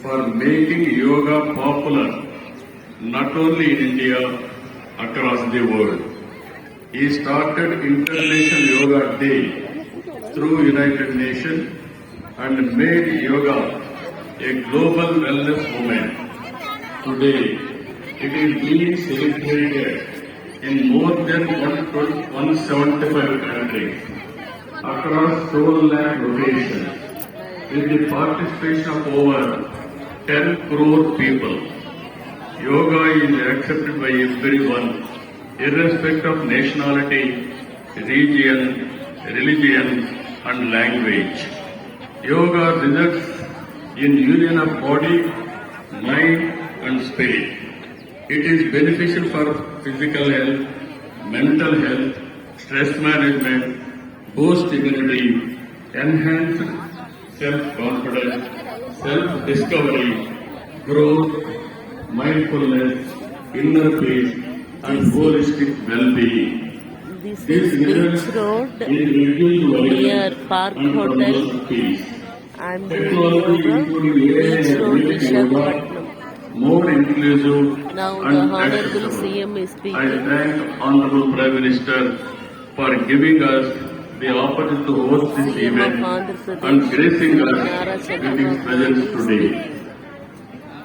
for making yoga popular not only in India, across the world. He started International Yoga Day through United Nations and made yoga a global wellness movement. Today, it is being celebrated in more than 175 countries across 12 lakh locations with the participation of over 10 crore people. Yoga is accepted by everyone, irrespective of nationality, region, religion, and language. Yoga results in union of body, mind, and spirit. It is beneficial for physical health, mental health, stress management, boost immunity, enhance self-confidence, self-discovery, growth, mindfulness, inner peace, and holistic well-being. This is Beach Road near Park Hotel. I'm doing yoga. Beach Road, Vishakhapatnam. More inclusive Now and the Honorable accessible. CM is I speaking. thank Honorable Prime Minister for giving us the opportunity to host this CM of event Andhra and Pradesh, gracing Nara us with his presence Chandrababu today.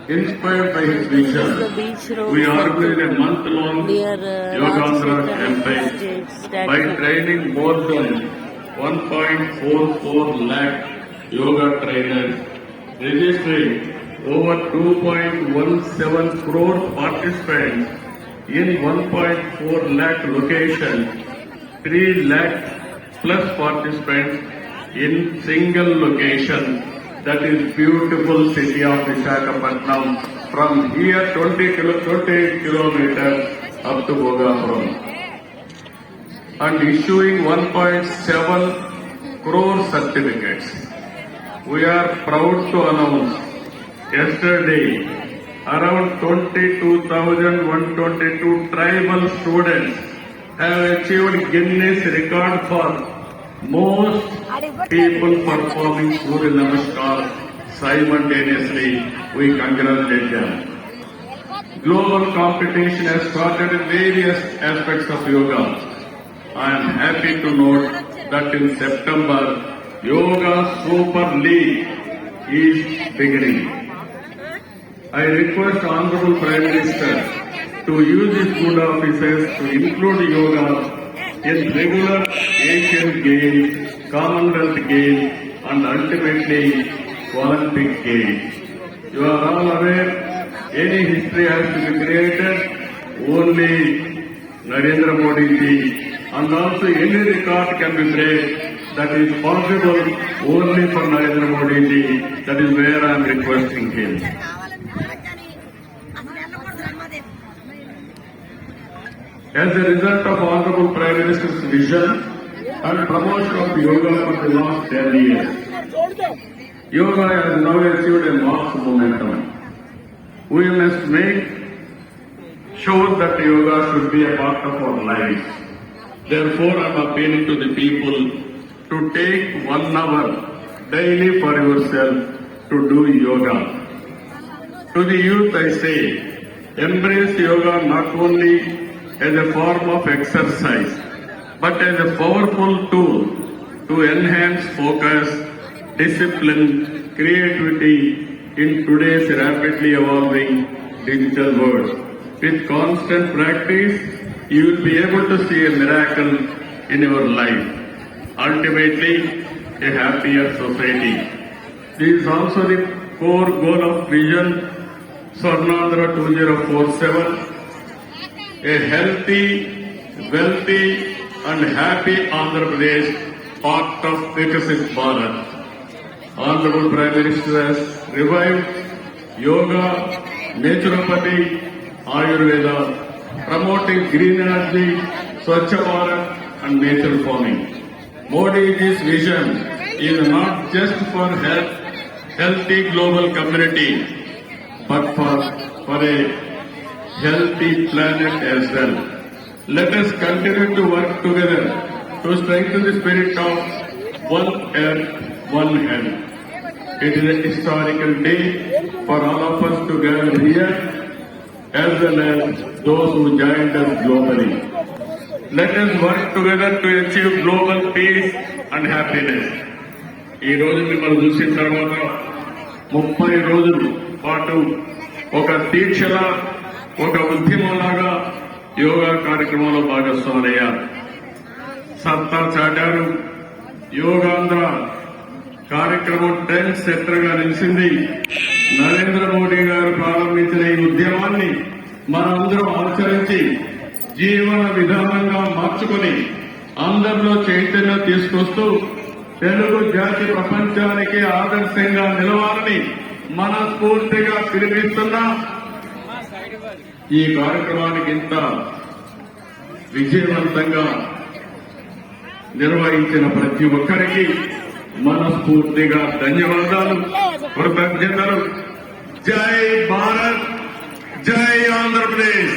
Inspired by his This is the vision, Beach Road we organized a center month-long near Yogandhra Rajashekhar campaign by statue. training more than 1.44 lakh yoga trainers, registering over 2.17 crore participants in 1.4 lakh locations, 3 lakh plus participants in single location, that is beautiful city of Vishakhapatnam. From here 20 kilometers up to Bhogapuram. And issuing 1.7 crore certificates. We are proud to announce yesterday around 22,122 tribal students have achieved Guinness record for most people performing Surya Namaskar simultaneously. We congratulate them. Global competition has started in various aspects of yoga. I am happy to note that in September, Yoga Super League is beginning. I request Honorable Prime Minister to use his good offices to include yoga in regular Asian Games, Commonwealth Games, and ultimately Olympic Games. You are all aware, any history has to be created, only Narendra Modi ji, and also any record can be break. That is possible only for Narendra Modi ji. That is where I am requesting him. As a result of Honorable Prime Minister's vision and promotion of yoga for the last 10 years, yoga has now achieved a marked momentum. We must make sure that yoga should be a part of our lives. Therefore, I am appealing to the people to take 1 hour daily for yourself to do yoga. To the youth I say, embrace yoga not only as a form of exercise, but as a powerful tool to enhance focus, discipline, creativity in today's rapidly evolving digital world. With constant practice, you will be able to see a miracle in your life. Ultimately, a happier society. This is also the core goal of Vision Swarnandhra 2047. A healthy, wealthy, and happy Andhra Pradesh, part of Vikasit Bharat. Honorable Prime Minister has revived yoga, naturopathy, Ayurveda, promoting green energy, Swachh Bharat, and nature farming. Modi's vision is not just for healthy global community, but for a healthy planet as well. Let us continue to work together to strengthen the spirit of one earth, one health. It is a historical day for all of us to gather here, as well as those who joined us globally. Let us work together to achieve global peace and happiness. ఈ రోజు మిమ్మల్ని చూసిన తర్వాత 30 రోజుల పాటు ఒక దీక్షలా, ఒక ఉద్యమంలాగా యోగా కార్యక్రమంలో భాగస్వామయ్యారు. సత్తా చాటారు. యోగాంధ్ర కార్యక్రమం ట్రెండ్ సెట్టర్ గా నిలిచింది. నరేంద్ర మోడీ గారు ప్రారంభించిన ఈ ఉద్యమాన్ని మనందరం ఆచరించి జీవన విధానంగా మార్చుకుని అందరిలో చైతన్యం తీసుకొస్తూ తెలుగు జాతి ప్రపంచానికి ఆదర్శంగా నిలవాలని మనస్ఫూర్తిగా పిలుపునిస్తున్నా. ఈ కార్యక్రమానికి ఇంత విజయవంతంగా నిర్వహించిన ప్రతి ఒక్కరికి మనస్ఫూర్తిగా ధన్యవాదాలు, కృతజ్ఞతలు. జై భారత్, జై ఆంధ్రప్రదేశ్.